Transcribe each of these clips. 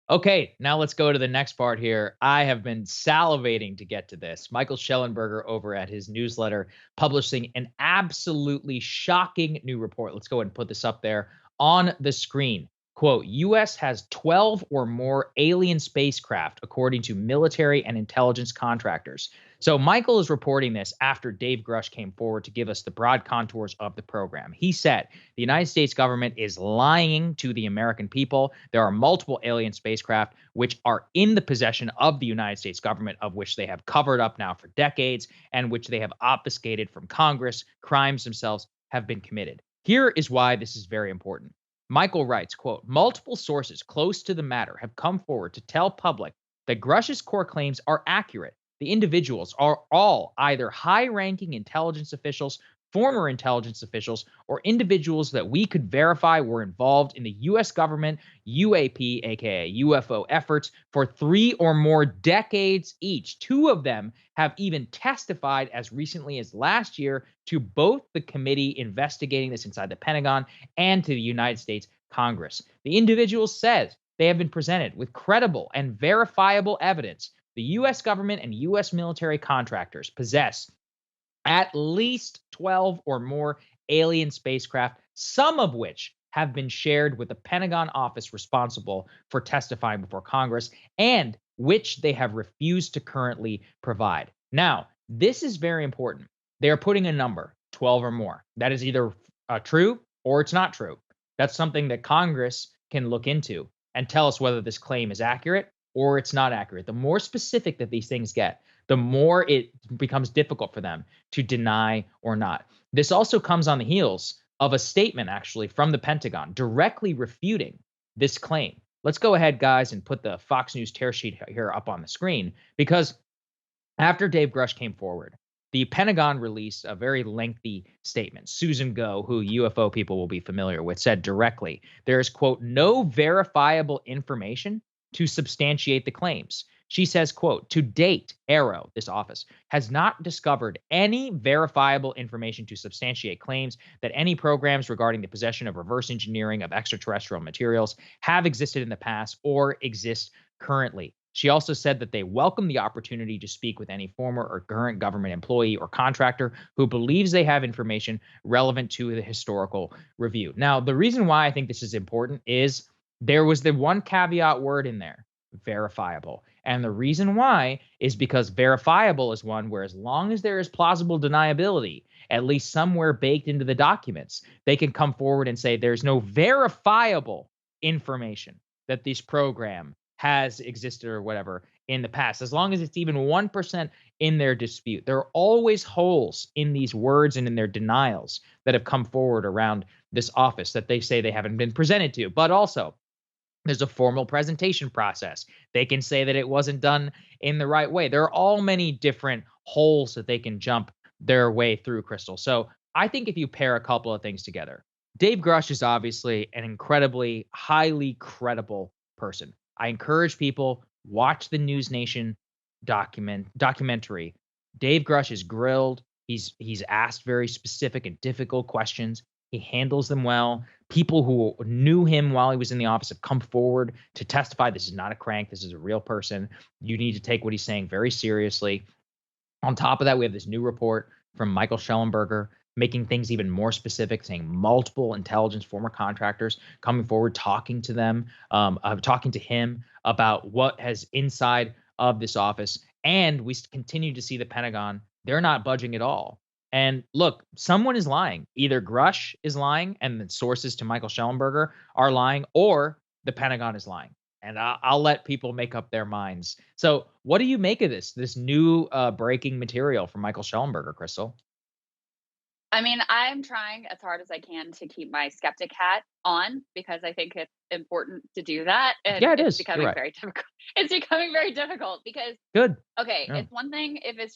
Okay, now let's go to the next part here. I have been salivating to get to this. Michael Schellenberger over at his newsletter publishing an absolutely shocking new report. Let's go ahead and put this up there on the screen. Quote, US has 12 or more alien spacecraft, according to military and intelligence contractors. So Michael is reporting this after Dave Grush came forward to give us the broad contours of the program. He said the United States government is lying to the American people. There are multiple alien spacecraft which are in the possession of the United States government, of which they have covered up now for decades and which they have obfuscated from Congress. Crimes themselves have been committed. Here is why this is very important. Michael writes, quote, multiple sources close to the matter have come forward to tell public that Grush's core claims are accurate. The individuals are all either high-ranking intelligence officials, former intelligence officials, or individuals that we could verify were involved in the U.S. government UAP, aka UFO efforts, for 3 or more decades each. 2 of them have even testified as recently as last year to both the committee investigating this inside the Pentagon and to the United States Congress. The individuals said they have been presented with credible and verifiable evidence. The U.S. government and U.S. military contractors possess at least 12 or more alien spacecraft, some of which have been shared with the Pentagon office responsible for testifying before Congress and which they have refused to currently provide. Now, this is very important. They are putting a number, 12 or more. That is either true or it's not true. That's something that Congress can look into and tell us whether this claim is accurate or it's not accurate. The more specific that these things get, the more it becomes difficult for them to deny or not. This also comes on the heels of a statement, actually, from the Pentagon directly refuting this claim. Let's go ahead, guys, and put the Fox News tear sheet here up on the screen, because after Dave Grush came forward, the Pentagon released a very lengthy statement. Susan Go, who UFO people will be familiar with, said directly, there is, quote, no verifiable information to substantiate the claims. She says, quote, to date, Arrow, this office, has not discovered any verifiable information to substantiate claims that any programs regarding the possession of reverse engineering of extraterrestrial materials have existed in the past or exist currently. She also said that they welcome the opportunity to speak with any former or current government employee or contractor who believes they have information relevant to the historical review. Now, the reason why I think this is important is there was the one caveat word in there, verifiable. And the reason why is because verifiable is one where, as long as there is plausible deniability, at least somewhere baked into the documents, they can come forward and say there's no verifiable information that this program has existed or whatever in the past. As long as it's even 1% in their dispute, there are always holes in these words and in their denials that have come forward around this office that they say they haven't been presented to. But also, there's a formal presentation process. They can say that it wasn't done in the right way. There are all many different holes that they can jump their way through, Krystal. So I think if you pair a couple of things together, Dave Grush is obviously an incredibly highly credible person. I encourage people, watch the News Nation documentary. Dave Grush is grilled. He's asked very specific and difficult questions. He handles them well. People who knew him while he was in the office have come forward to testify. This is not a crank. This is a real person. You need to take what he's saying very seriously. On top of that, we have this new report from Michael Schellenberger making things even more specific, saying multiple intelligence former contractors coming forward, talking to them, talking to him about what has inside of this office. And we continue to see the Pentagon. They're not budging at all. And look, someone is lying. Either Grush is lying and the sources to Michael Schellenberger are lying, or the Pentagon is lying. And I'll let people make up their minds. So what do you make of this new breaking material from Michael Schellenberger, Krystal? I mean, I'm trying as hard as I can to keep my skeptic hat on because I think it's important to do that, and Yeah, it it's is. You're becoming right. very difficult. It's becoming very difficult because Good. okay, Yeah. it's one thing if it's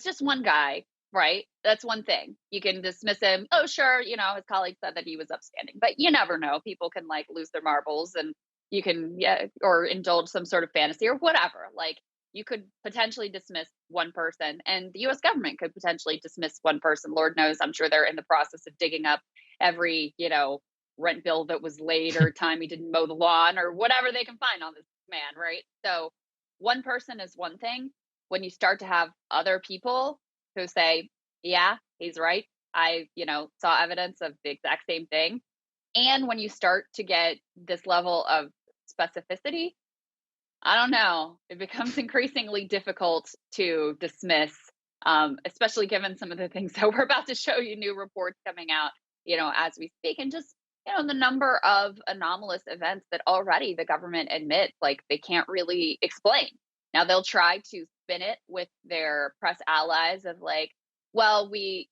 just one guy, right? That's one thing. You can dismiss him. Oh, sure, his colleague said that he was upstanding, but you never know. People can like lose their marbles, and you can or indulge some sort of fantasy or whatever. Like you could potentially dismiss one person, and the U.S. government could potentially dismiss one person. Lord knows, I'm sure they're in the process of digging up every rent bill that was late or time he didn't mow the lawn or whatever they can find on this man, right? So one person is one thing. When you start to have other people who say, yeah, he's right. I, saw evidence of the exact same thing. And when you start to get this level of specificity, I don't know. It becomes increasingly difficult to dismiss, especially given some of the things that we're about to show you, new reports coming out, as we speak, and just, the number of anomalous events that already the government admits, like, they can't really explain. Now they'll try to spin it with their press allies of like, well, we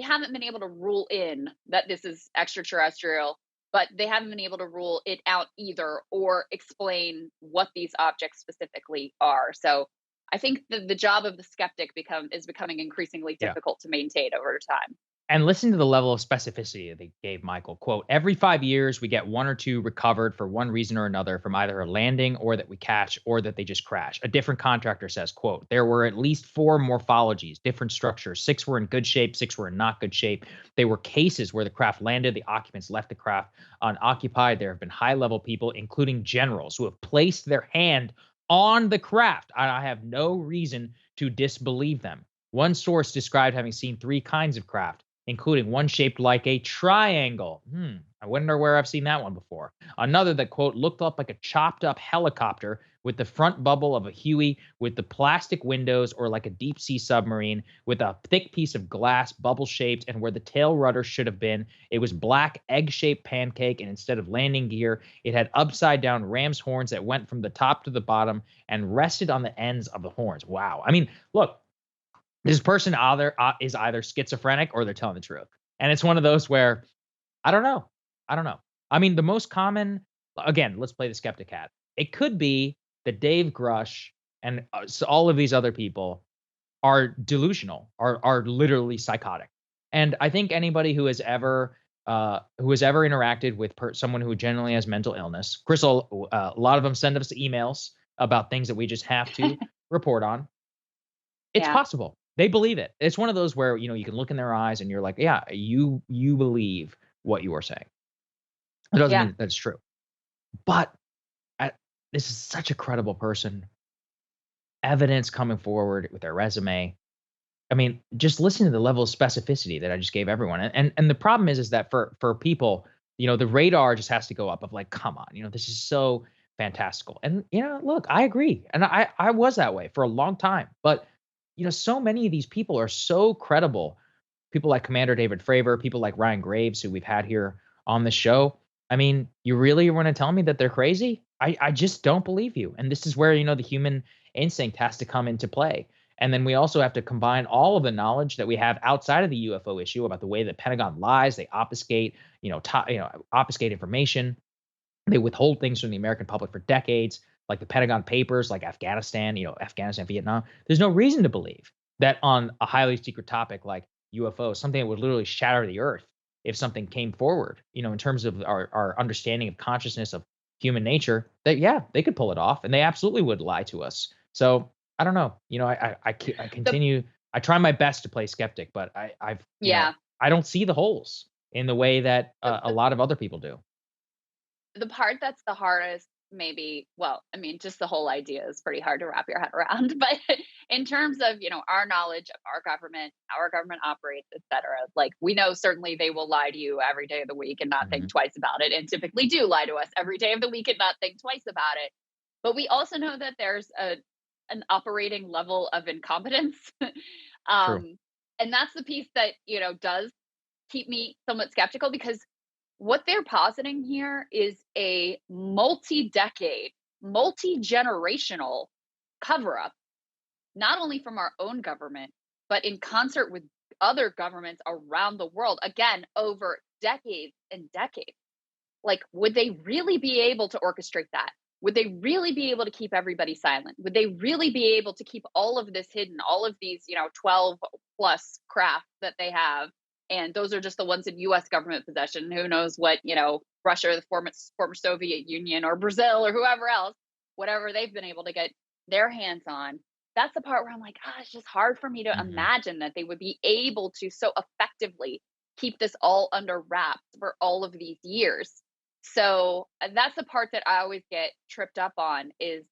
haven't been able to rule in that this is extraterrestrial, but they haven't been able to rule it out either or explain what these objects specifically are. So I think the job of the skeptic is becoming increasingly Yeah. difficult to maintain over time. And listen to the level of specificity that they gave Michael. Quote, every 5 years, we get one or two recovered for one reason or another from either a landing or that we catch or that they just crash. A different contractor says, quote, there were at least 4 morphologies, different structures. 6 were in good shape, 6 were in not good shape. They were cases where the craft landed, the occupants left the craft unoccupied. There have been high level people, including generals, who have placed their hand on the craft. I have no reason to disbelieve them. One source described having seen 3 kinds of craft, including one shaped like a triangle. I wonder where I've seen that one before. Another that, quote, looked up like a chopped up helicopter with the front bubble of a Huey with the plastic windows, or like a deep sea submarine with a thick piece of glass, bubble shaped, and where the tail rudder should have been. It was black, egg shaped pancake, and instead of landing gear, it had upside down ram's horns that went from the top to the bottom and rested on the ends of the horns. Wow. I mean, look, this person is either schizophrenic or they're telling the truth. And it's one of those where I don't know. I don't know. I mean, the most common, again, let's play the skeptic hat. It could be that Dave Grush and so all of these other people are delusional, are literally psychotic. And I think anybody who has ever interacted with someone who generally has mental illness, Krystal, a lot of them send us emails about things that we just have to report on. It's Yeah. possible. They believe it. It's one of those where, you can look in their eyes and you're like, yeah, you believe what you are saying. It doesn't Yeah. mean that it's true. But I, this is such a credible person. Evidence coming forward with their resume. I mean, just listen to the level of specificity that I just gave everyone. And the problem is that for people, the radar just has to go up of like, come on, this is so fantastical. And look, I agree. And I was that way for a long time. But so many of these people are so credible. People like Commander David Fravor, people like Ryan Graves, who we've had here on the show. I mean, you really want to tell me that they're crazy? I just don't believe you. And this is where, the human instinct has to come into play. And then we also have to combine all of the knowledge that we have outside of the UFO issue about the way that Pentagon lies, they obfuscate, obfuscate information. They withhold things from the American public for decades, like the Pentagon Papers, like Afghanistan, Afghanistan, Vietnam. There's no reason to believe that on a highly secret topic like UFOs, something that would literally shatter the earth if something came forward, in terms of our understanding of consciousness of human nature, that, yeah, they could pull it off and they absolutely would lie to us. So I don't know. I The continue. I try my best to play skeptic, but yeah. I don't see the holes in the way that The, a the lot of other people do. the part that's the hardest, maybe, well, I mean, just the whole idea is pretty hard to wrap your head around. But in terms of, our knowledge of our government, how our government operates, et cetera, like, we know certainly they will lie to you every day of the week and not think Mhm. twice about it, and typically do lie to us every day of the week and not think twice about it. But we also know that there's an operating level of incompetence. True. um, and that's the piece that, does keep me somewhat skeptical, because what they're positing here is a multi-decade, multi-generational cover up, not only from our own government, but in concert with other governments around the world, again, over decades and decades. Like, would they really be able to orchestrate that? Would they really be able to keep everybody silent? Would they really be able to keep all of this hidden, all of these, 12 plus craft that they have? And those are just the ones in US government possession. Who knows what, Russia, the former Soviet Union, or Brazil, or whoever else, whatever they've been able to get their hands on. That's the part where I'm like, it's just hard for me to Mhm. imagine that they would be able to so effectively keep this all under wraps for all of these years. So that's the part that I always get tripped up on is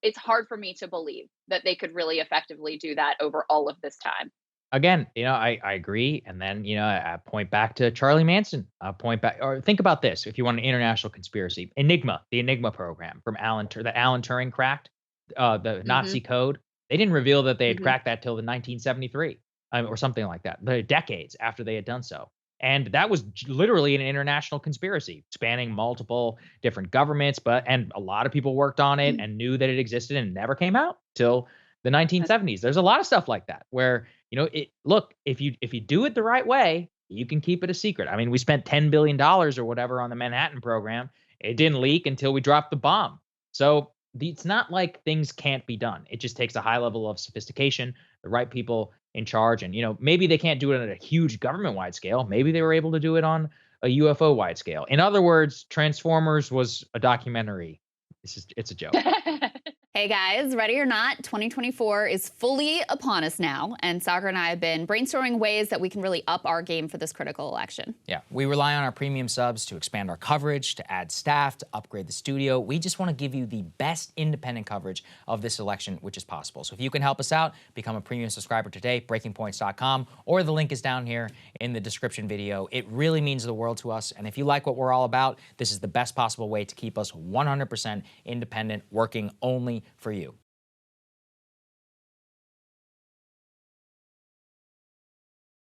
it's hard for me to believe that they could really effectively do that over all of this time. Again, I agree. And then, I point back to Charlie Manson. Point back, or think about this: if you want an international conspiracy, Enigma, the Enigma program from that Alan Turing cracked, the Hmm. Nazi code. They didn't reveal that they had Hmm. cracked that till the 1973, or something like that, the decades after they had done so. And that was literally an international conspiracy spanning multiple different governments, and a lot of people worked on it and knew that it existed and never came out till the 1970s. There's a lot of stuff like that where look, if you do it the right way, you can keep it a secret. I mean, we spent $10 billion or whatever on the Manhattan program. It didn't leak until we dropped the bomb. So it's not like things can't be done. It just takes a high level of sophistication, the right people in charge, and maybe they can't do it on a huge government-wide scale. Maybe they were able to do it on a UFO-wide scale. In other words, Transformers was a documentary. It's a joke. Hey guys, ready or not, 2024 is fully upon us now, and Saagar and I have been brainstorming ways that we can really up our game for this critical election. Yeah, we rely on our premium subs to expand our coverage, to add staff, to upgrade the studio. We just want to give you the best independent coverage of this election, which is possible. So if you can help us out, become a premium subscriber today, breakingpoints.com, or the link is down here in the description video. It really means the world to us, and if you like what we're all about, this is the best possible way to keep us 100% independent, working only for you.